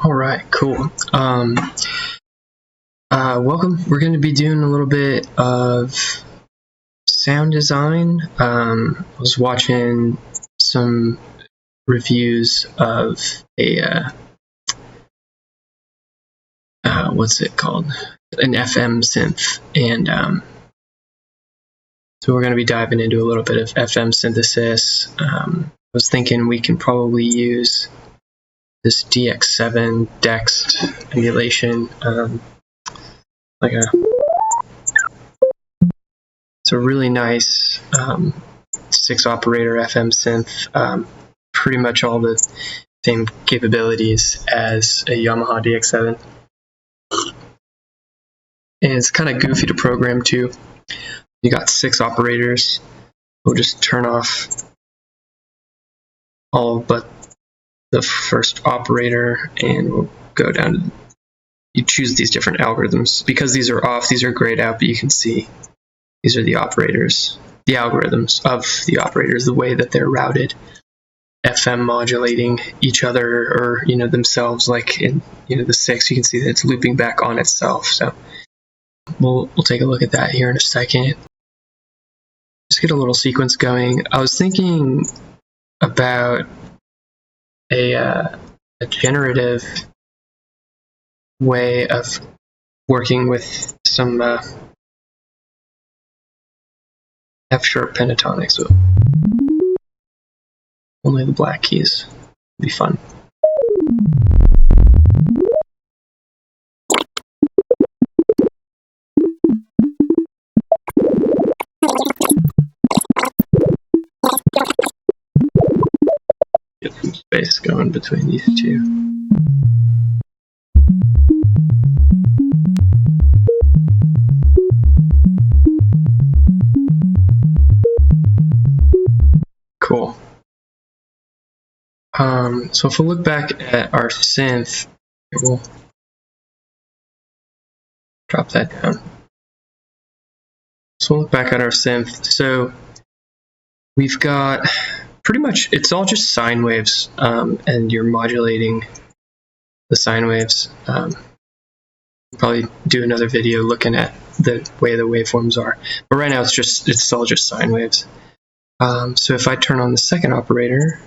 All right, cool. Welcome. We're going to be doing a little bit of sound design. I was watching some reviews of a what's it called? An FM Synth, and so we're going to be diving into a little bit of FM synthesis. I was thinking we can probably use this DX7 Dexed emulation, it's a really nice 6-operator FM synth, pretty much all the same capabilities as a Yamaha DX7. And it's kind of goofy to program too. You got 6 operators. We'll just turn off all but the first operator, and we'll go down to, you choose these different algorithms. Because these are off, these are grayed out, but you can see these are the operators, the algorithms of the operators, the way that they're routed, FM modulating each other, or themselves. Like in the 6, you can see that it's looping back on itself. So we'll take a look at that here in a second. Just get a little sequence going. I was thinking about a generative way of working with some F-sharp pentatonics. So only the black keys would be fun. Get some space going between these two. Cool. So if we look back at our synth, we'll drop that down. So we'll look back at our synth. So we've got pretty much, it's all just sine waves, and you're modulating the sine waves. Probably do another video looking at the way the waveforms are. But right now it's all just sine waves. So if I turn on the second operator,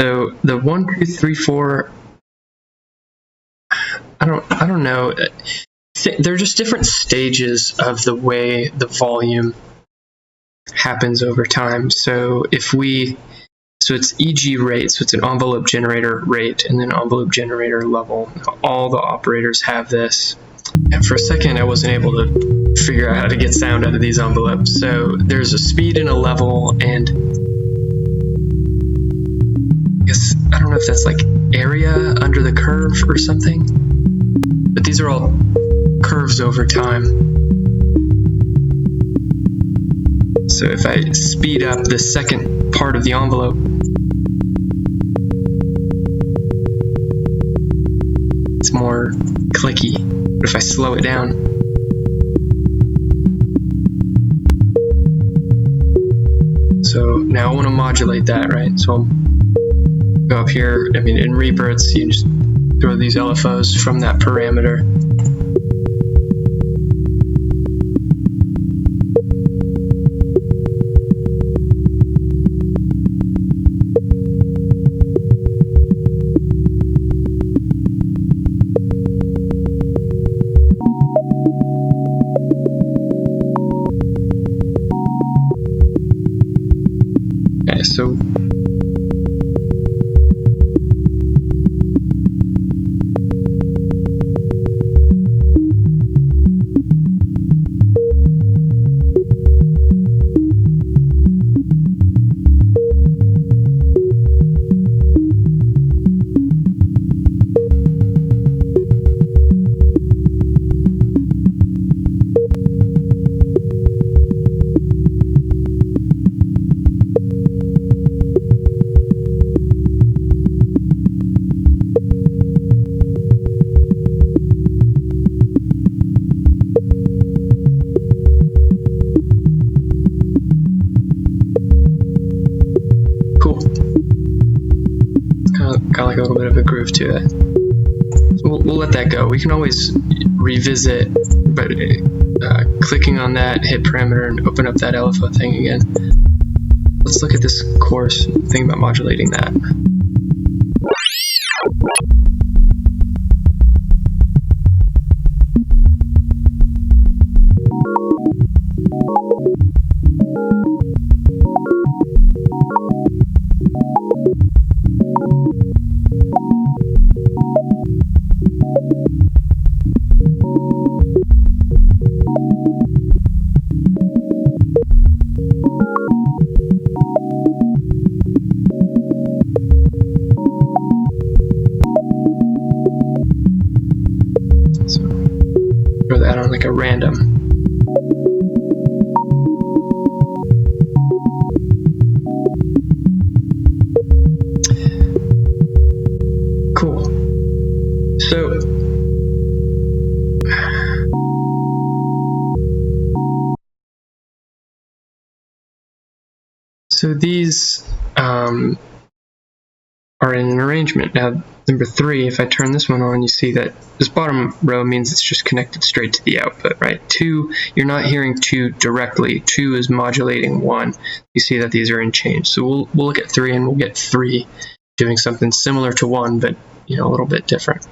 so the 1, 2, 3, 4, I don't know. They're just different stages of the way the volume happens over time. So it's EG rate, so it's an envelope generator rate, and then envelope generator level. All the operators have this. And for a second, I wasn't able to figure out how to get sound out of these envelopes. So there's a speed and a level, and I guess, I don't know if that's like area under the curve or something, but these are all curves over time. So if I speed up the second part of the envelope, it's more clicky. But if I slow it down, so now I want to modulate that, right? So I'll go up here. I mean, in Reaper, you just throw these LFOs from that parameter. Okay, so got like a little bit of a groove to it. So we'll let that go. We can always revisit, but clicking on that, hit parameter, and open up that LFO thing again. Let's look at this chorus, think about modulating that. Throw that on like a random. Cool. So these are in an arrangement. Now, number 3, if I turn this one on, you see that this bottom row means it's just connected straight to the output, right? 2, you're not hearing 2 directly. 2 is modulating 1. You see that these are in change. So we'll look at 3, and we'll get 3 doing something similar to 1, but a little bit different.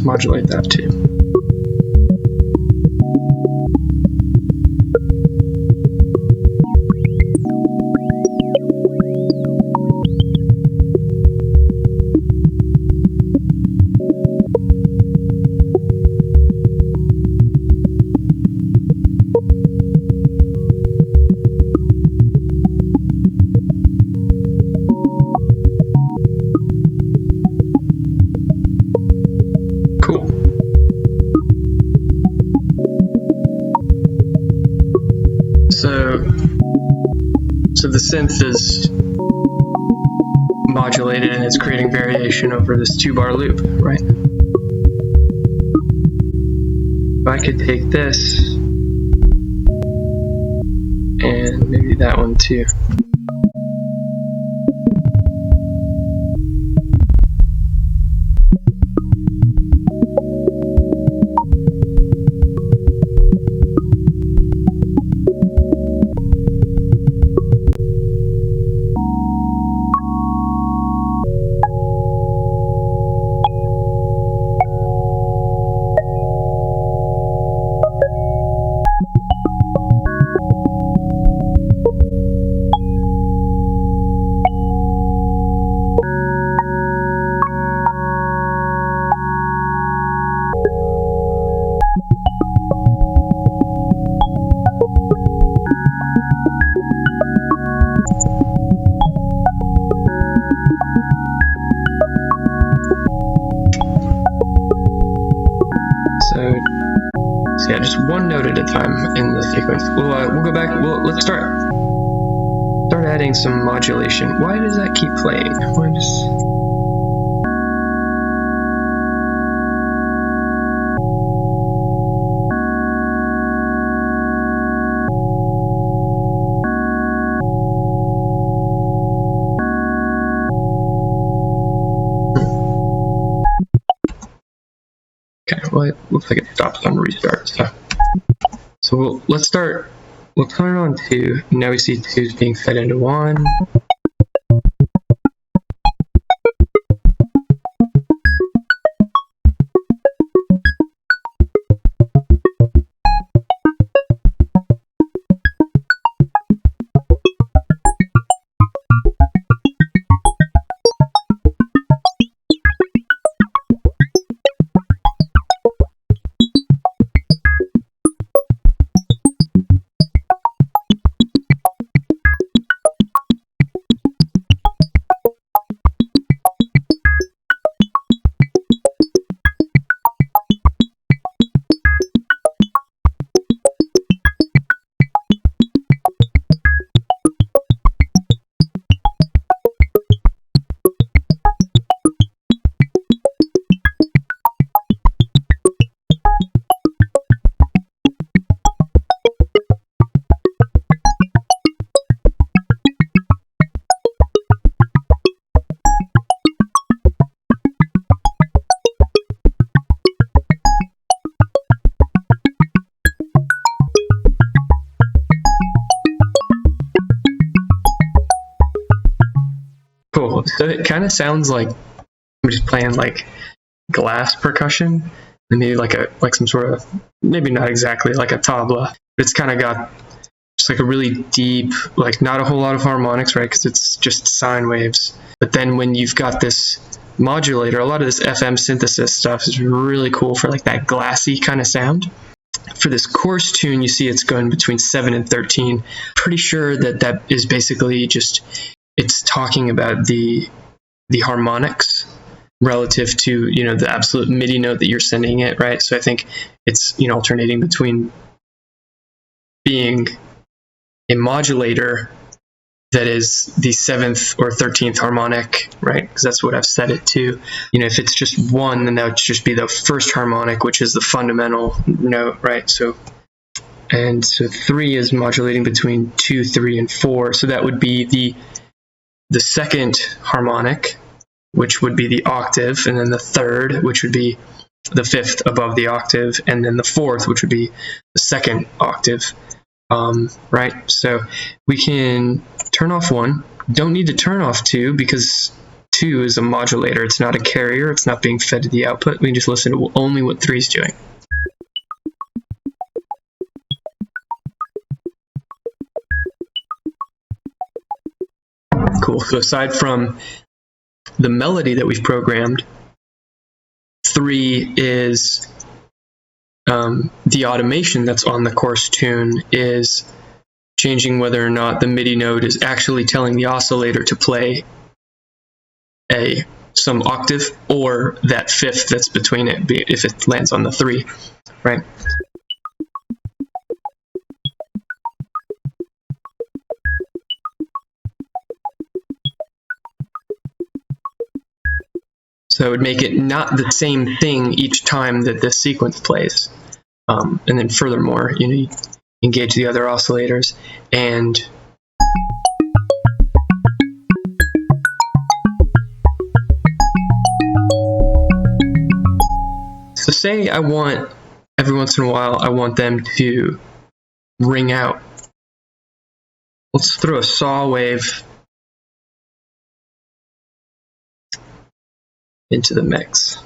Modulate that too. So the synth is modulated and it's creating variation over this 2-bar loop, right? If I could take this and maybe that one too. So yeah, just one note at a time in the sequence. We'll go back. Let's start adding some modulation. Why does that keep playing? Why just... Okay, well, it looks like it stops on restart. So let's start. We'll turn on 2. Now we see 2 is being fed into 1. Cool. So it kind of sounds like I'm just playing like glass percussion, and maybe like some sort of, maybe not exactly like a tabla. It's kind of got just like a really deep, like not a whole lot of harmonics, right? Because it's just sine waves. But then when you've got this modulator, a lot of this FM synthesis stuff is really cool for like that glassy kind of sound. For this course tune, you see it's going between 7 and 13. Pretty sure that that is basically just, it's talking about the harmonics relative to, you know, the absolute MIDI note that you're sending it, right? So I think it's, you know, alternating between being a modulator that is the 7th or 13th harmonic, right? Because that's what I've set it to. You know, if it's just 1, then that would just be the first harmonic, which is the fundamental note, right? So 3 is modulating between 2, 3, and 4. So that would be the second harmonic, which would be the octave, and then the third, which would be the 5th above the octave, and then the 4th, which would be the second octave. Right? So we can turn off 1. Don't need to turn off 2 because 2 is a modulator. It's not a carrier. It's not being fed to the output. We can just listen to only what 3 is doing. Cool. So aside from the melody that we've programmed, 3 is the automation that's on the course tune is changing whether or not the MIDI node is actually telling the oscillator to play some octave or that 5th that's between it, if it lands on the 3, right? So it would make it not the same thing each time that this sequence plays. And then furthermore, you know, you engage the other oscillators, and so say I want, every once in a while, I want them to ring out. Let's throw a saw wave into the mix.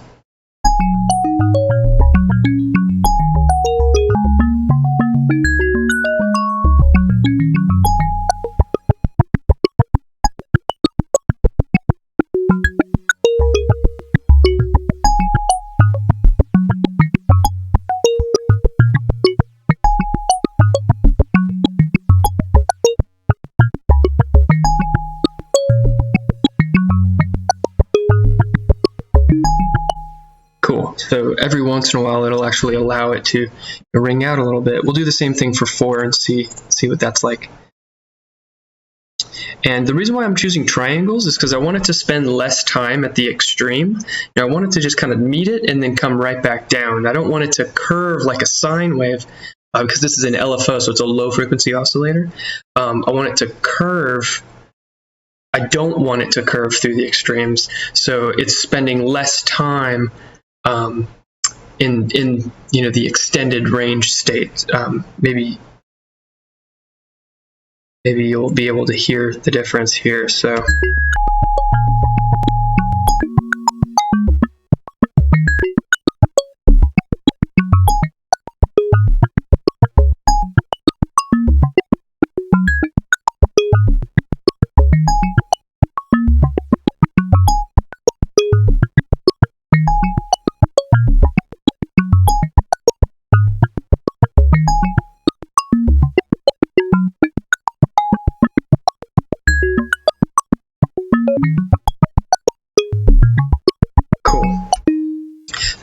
Cool. So every once in a while, it'll actually allow it to ring out a little bit. We'll do the same thing for 4 and see what that's like. And the reason why I'm choosing triangles is because I want it to spend less time at the extreme. Now, I want it to just kind of meet it and then come right back down. I don't want it to curve like a sine wave, because this is an LFO, so it's a low frequency oscillator. I want it to curve. I don't want it to curve through the extremes, so it's spending less time in you know, the extended range state. Maybe you'll be able to hear the difference here. So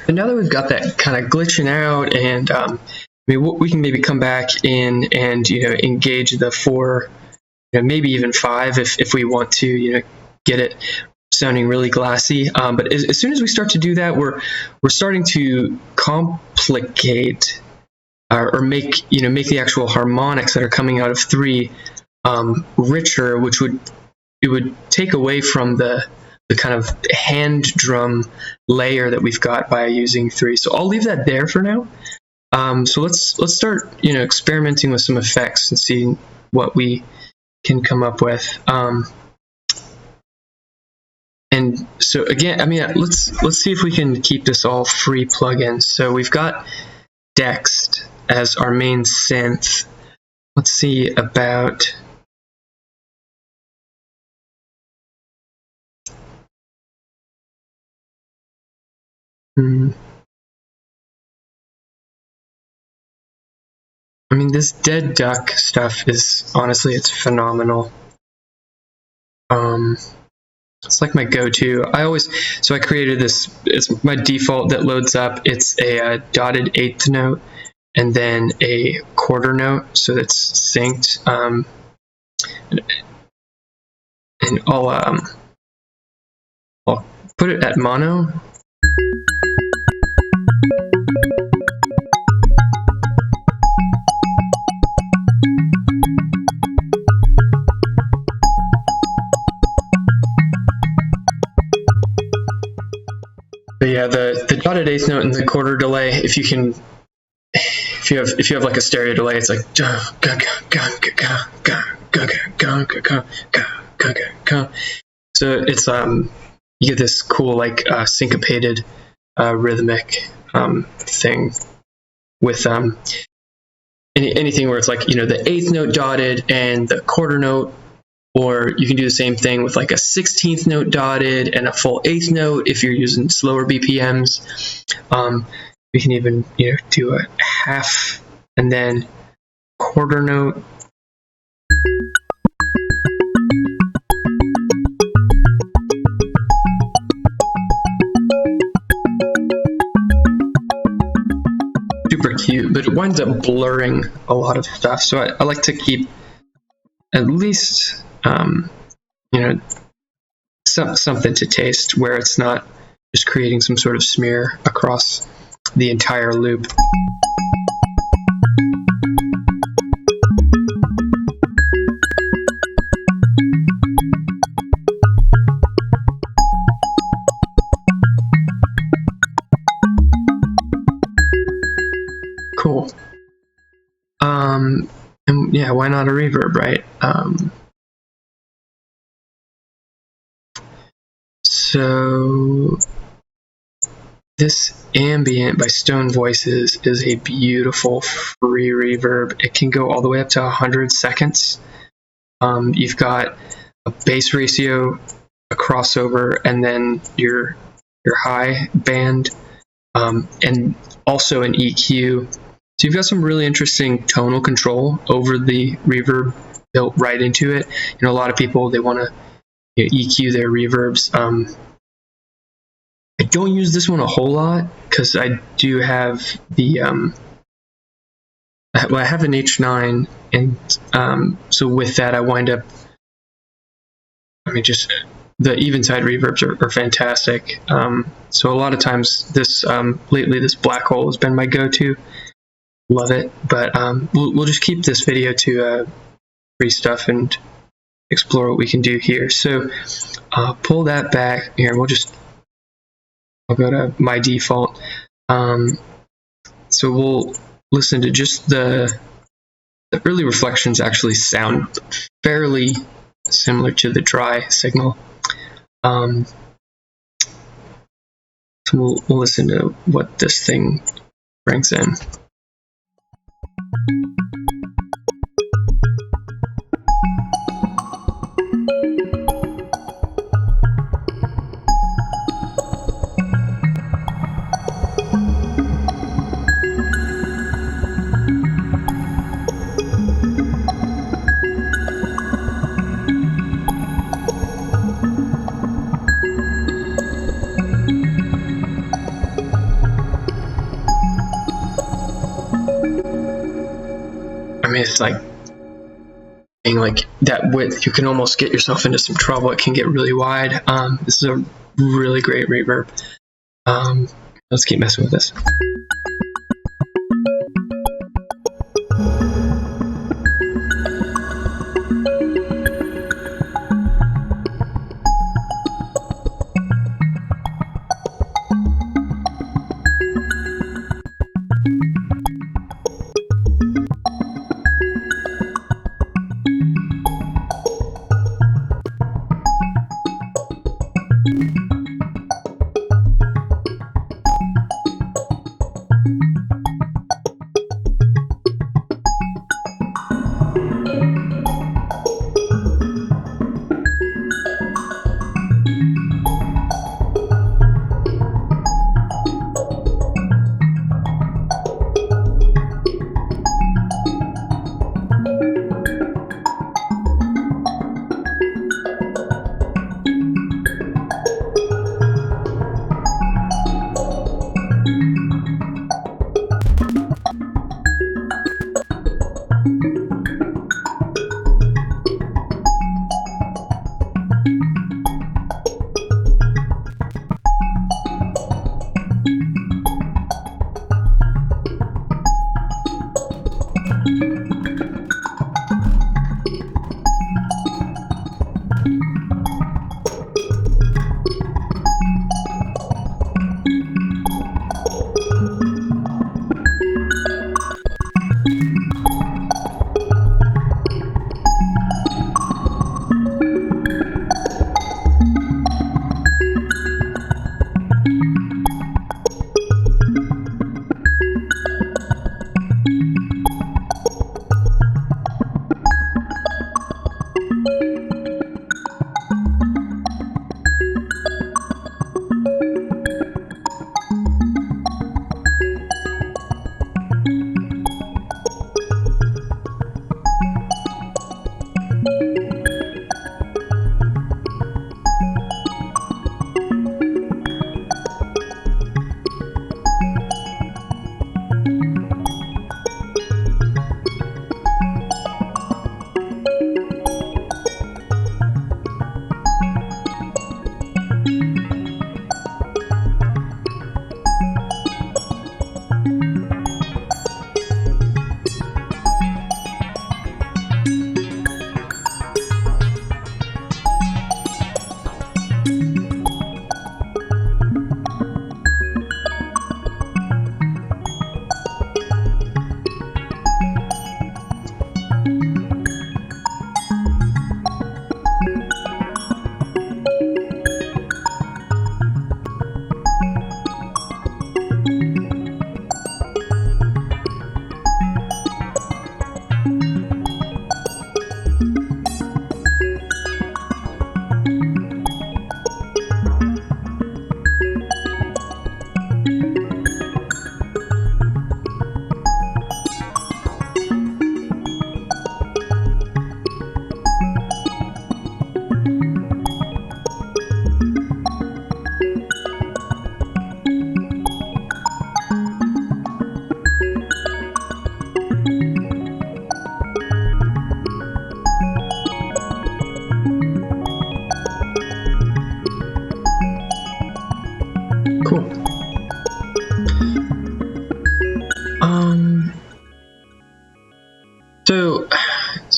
And now that we've got that kind of glitching out, and I mean, we can maybe come back in and, you know, engage the 4, you know, maybe even 5 if we want to, you know, get it sounding really glassy. But as soon as we start to do that, we're starting to complicate or make the actual harmonics that are coming out of 3 richer, which would take away from the kind of hand drum layer that we've got by using 3. So I'll leave that there for now. So let's start, you know, experimenting with some effects and see what we can come up with. And so again, I mean, let's see if we can keep this all free plugins. So we've got Dexed as our main synth. Let's see about I mean, this Dead Duck stuff is honestly, it's phenomenal. It's like my go-to. So I created this. It's my default that loads up. It's a dotted eighth note and then a quarter note, so that's synced. And I'll put it at mono. But yeah, the dotted eighth note and the quarter delay. If you have like a stereo delay, it's like so it's you get this cool like syncopated rhythmic thing with anything where it's like, you know, the eighth note dotted and the quarter note. Or you can do the same thing with like a 16th note dotted and a full eighth note if you're using slower BPMs. We can even, you know, do a half and then quarter note. Super cute, but it winds up blurring a lot of stuff. So I like to keep at least you know, something to taste where it's not just creating some sort of smear across the entire loop. Cool. And yeah, why not a reverb, right? So this Ambient by Stone Voices is a beautiful free reverb. It can go all the way up to 100 seconds. You've got a bass ratio, a crossover, and then your high band, and also an EQ. So you've got some really interesting tonal control over the reverb built right into it. You know, a lot of people, they want to EQ their reverbs. I don't use this one a whole lot because I do have the I have an H9, and so with that I wind up, I mean, just the evenside reverbs are fantastic. So a lot of times this lately this Black Hole has been my go-to. Love it, but we'll just keep this video to free stuff and explore what we can do here. So pull that back here, and I'll go to my default. So we'll listen to just the early reflections. Actually sound fairly similar to the dry signal. So we'll listen to what this thing brings in. I mean, it's like being like that width, you can almost get yourself into some trouble. It can get really wide. This is a really great reverb. Let's keep messing with this.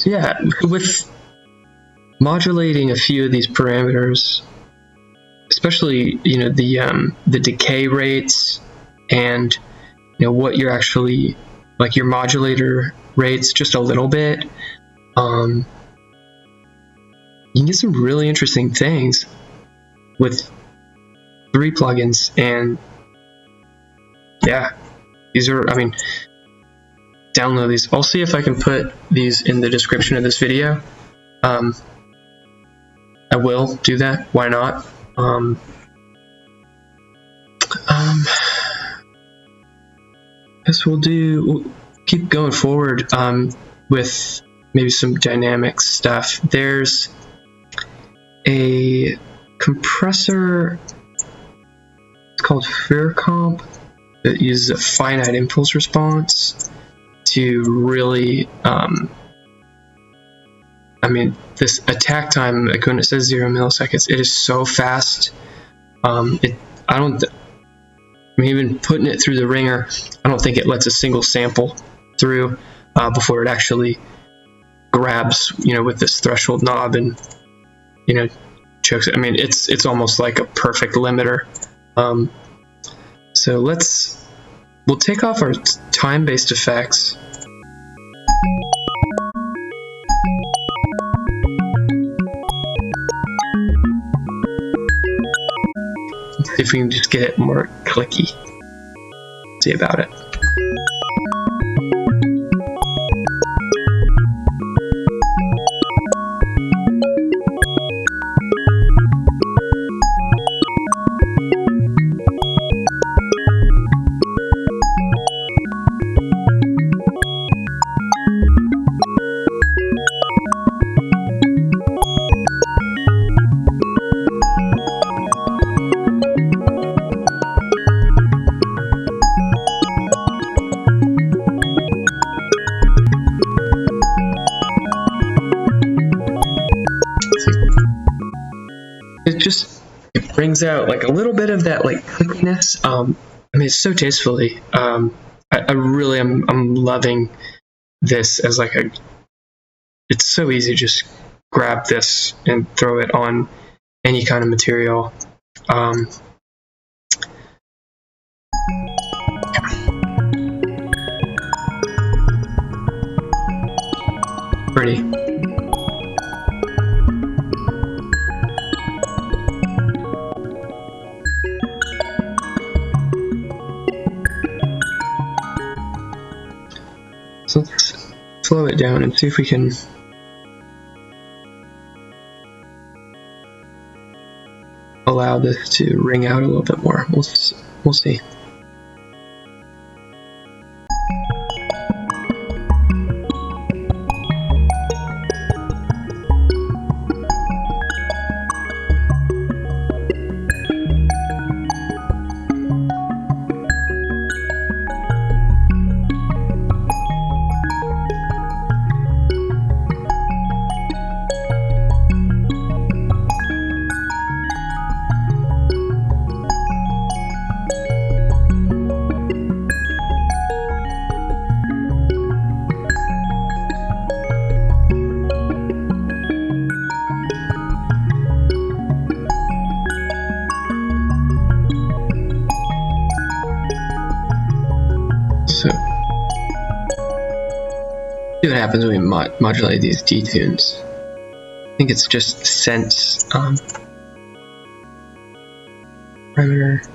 yeah, with modulating a few of these parameters, especially the decay rates and what you're actually like your modulator rates just a little bit, you can get some really interesting things with 3 plugins. And yeah, these are, download these. I'll see if I can put these in the description of this video. I will do that. Why not? Guess we'll keep going forward with maybe some dynamic stuff. There's a compressor, it's called Faircomp, that uses a finite impulse response to really this attack time, like when it says 0 milliseconds, it is so fast. Even putting it through the ringer, I don't think it lets a single sample through before it actually grabs, with this threshold knob and, chokes it. It's almost like a perfect limiter. So we'll take off our time-based effects. See if we can just get it more clicky. See about it. It brings out like a little bit of that like clickiness. It's so tastefully. I really I'm loving this as like it's so easy to just grab this and throw it on any kind of material. Pretty. So let's slow it down and see if we can allow this to ring out a little bit more. We'll see. So, see what happens when we modulate these detunes. I think it's just sense parameter.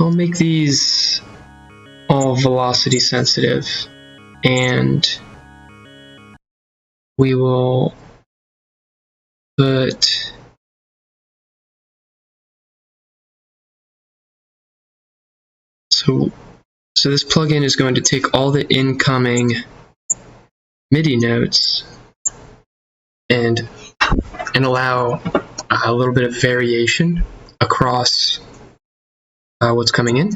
I'll make these all velocity sensitive, and we will put so this plugin is going to take all the incoming MIDI notes and allow a little bit of variation across what's coming in.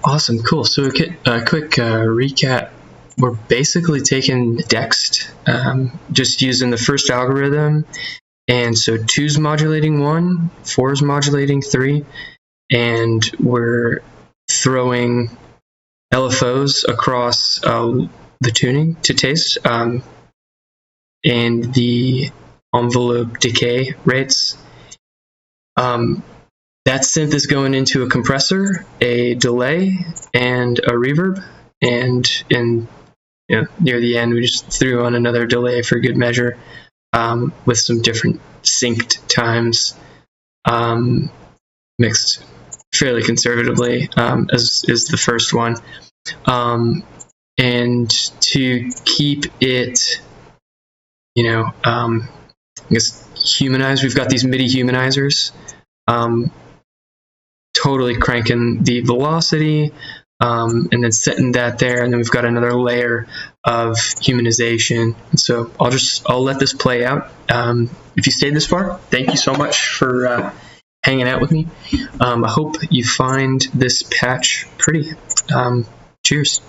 Awesome, cool. So a quick recap. We're basically taking Dexed, just using the first algorithm, and so 2's modulating 1, 4's modulating 3, and we're throwing LFOs across the tuning to taste, and the envelope decay rates. That synth is going into a compressor, a delay, and a reverb, and near the end we just threw on another delay for good measure, with some different synced times, mixed fairly conservatively, as is the first one. And to keep it, I guess humanized, we've got these MIDI humanizers, totally cranking the velocity, and then setting that there, and then we've got another layer of humanization. And so I'll let this play out. If you stayed this far, thank you so much for hanging out with me. I hope you find this patch pretty. Cheers.